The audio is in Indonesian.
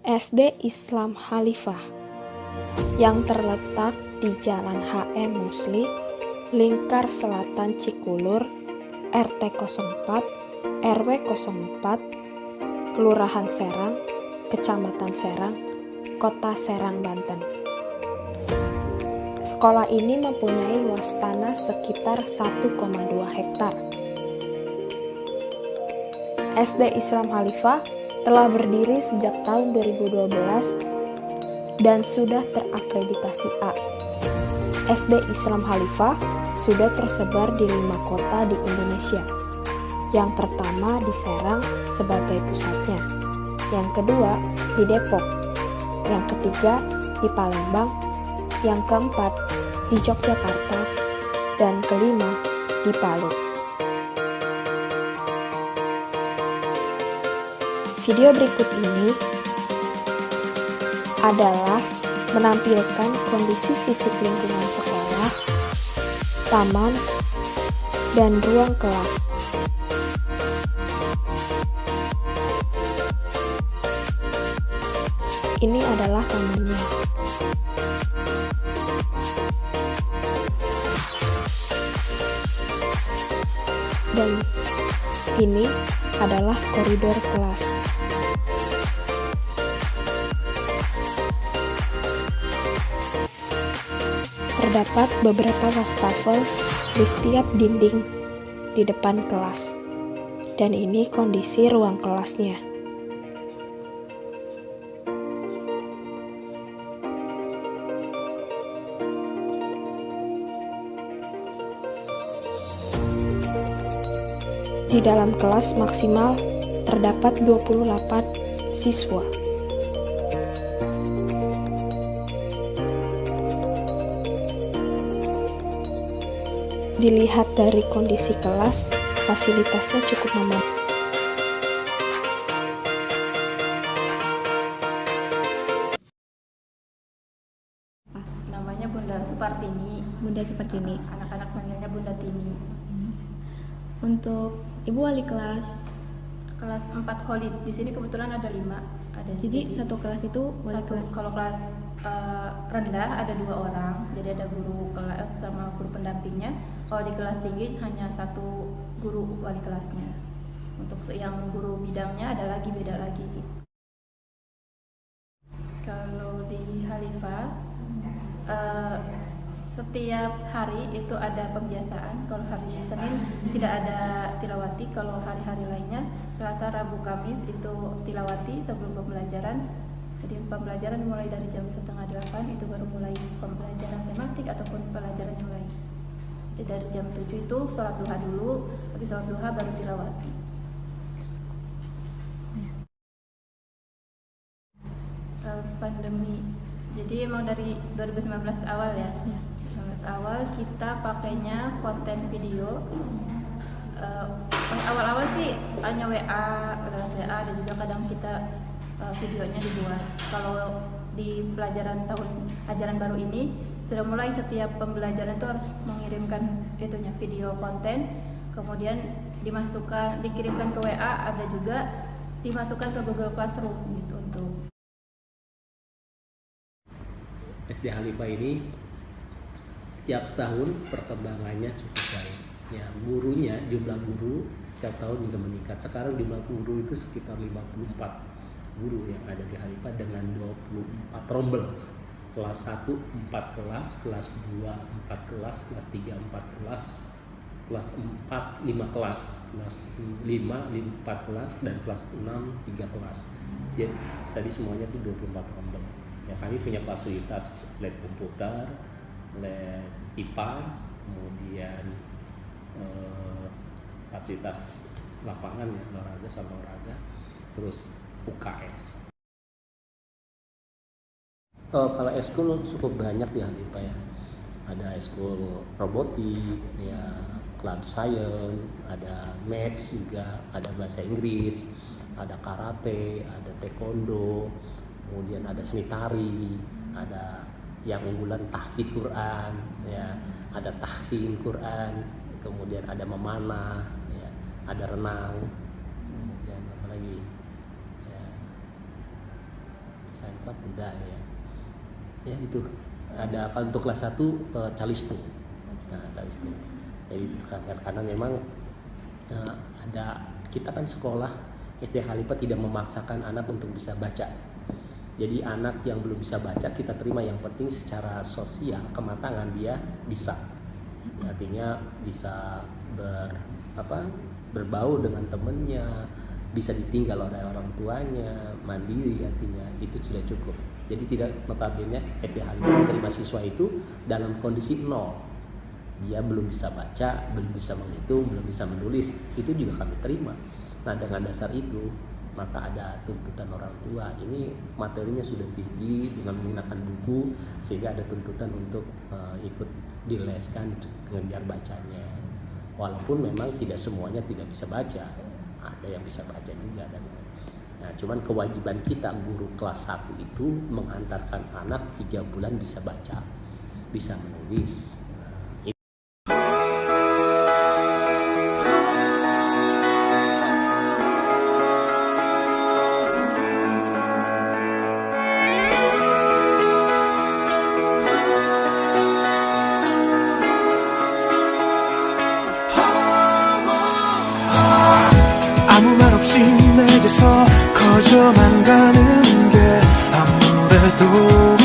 SD Islam Khalifah yang terletak di Jalan HM Musli, Lingkar Selatan Cikulur, RT 04, RW 04, Kelurahan Serang, Kecamatan Serang, Kota Serang, Banten. Sekolah ini mempunyai luas tanah sekitar 1,2 hektar. SD Islam Khalifah telah berdiri sejak tahun 2012 dan sudah terakreditasi A. SD Islam Khalifah sudah tersebar di 5 kota di Indonesia. Yang pertama di Serang sebagai pusatnya, yang kedua di Depok, yang ketiga di Palembang, yang keempat di Yogyakarta, dan kelima di Palu. Video berikut ini adalah menampilkan kondisi fisik lingkungan sekolah, taman, dan ruang kelas. Ini adalah tamannya. Dan ini adalah koridor kelas. Terdapat beberapa wastafel di setiap dinding di depan kelas. Dan ini kondisi ruang kelasnya. Di dalam kelas maksimal terdapat 28 siswa. Dilihat dari kondisi kelas, fasilitasnya cukup memadai. Namanya Bunda Supartini. Bunda Supartini. Anak-anak manggilnya Bunda Tini. Untuk Ibu wali kelas Kelas 4 Holid. Di sini kebetulan ada 5. jadi satu kelas itu wali kelas. Kalau kelas rendah ada 2 orang, jadi ada guru kelas sama guru pendampingnya. Kalau di kelas tinggi hanya 1 guru wali kelasnya. Untuk yang guru bidangnya ada lagi, beda lagi. Kalau di Khalifah setiap hari itu ada pembiasaan. Kalau hari Senin tidak ada tilawati. Kalau hari-hari lainnya Selasa, Rabu, Kamis itu tilawati sebelum pembelajaran. Jadi pembelajaran mulai dari jam 7:30 itu baru mulai pembelajaran tematik ataupun pelajaran yang lain. Jadi dari jam 7 itu sholat duha dulu, habis sholat duha baru tilawati. Pandemi, jadi emang dari 2019 awal ya. 2019 awal kita pakainya konten video. Awal-awal sih hanya WA dan juga kadang kita videonya dibuat. Kalau di pelajaran tahun ajaran baru ini sudah mulai setiap pembelajaran itu harus mengirimkan video konten, kemudian dikirimkan ke WA, ada juga dimasukkan ke Google Classroom gitu. Untuk SD Khalifah ini setiap tahun perkembangannya cukup baik. Ya, gurunya, jumlah guru setiap tahun juga meningkat. Sekarang jumlah guru itu sekitar 54 guru yang ada di Khalifah dengan 24 rombel. Kelas 1 4 kelas, kelas 2 4 kelas, kelas 3 4 kelas, kelas 4 5 kelas, kelas 5 4 kelas, dan kelas 6 3 kelas. Jadi semuanya itu 24 rombel. Ya, kami punya fasilitas lab komputer, lab IPA, kemudian fasilitas lapangan ya, olahraga sama olahraga, terus UKS. Kalau eskul cukup banyak di Khalifah ya. Ada eskul robotik, ya, club science, ada maths juga, ada bahasa Inggris, ada karate, ada taekwondo, kemudian ada seni tari, ada yang unggulan tahfidz Quran, ya, ada tahsin Quran, kemudian ada memanah, ya, ada renang, kemudian apa lagi, ya, Science Club udah ya. Ya itu ada kalau untuk kelas 1 Calisto. Nah, Calisto. Jadi itu karena memang ada kita kan sekolah SD Khalifah tidak memaksakan anak untuk bisa baca. Jadi anak yang belum bisa baca kita terima, yang penting secara sosial kematangan dia bisa. Artinya bisa berbaur dengan temennya, bisa ditinggal oleh orang tuanya, mandiri, artinya itu sudah cukup. Jadi tidak, notabene SD Khalifah menerima siswa itu dalam kondisi nol. Dia belum bisa baca, belum bisa menghitung, belum bisa menulis, itu juga kami terima. Nah dengan dasar itu maka ada tuntutan orang tua, ini materinya sudah tinggi dengan menggunakan buku, sehingga ada tuntutan untuk ikut dileskan mengejar bacanya. Walaupun memang tidak semuanya tidak bisa baca, ada yang bisa baca juga. Nah cuman kewajiban kita guru kelas 1 itu menghantarkan anak 3 bulan bisa baca, bisa menulis. 아무 말 없이 내게서 커져만 가는 게 아무래도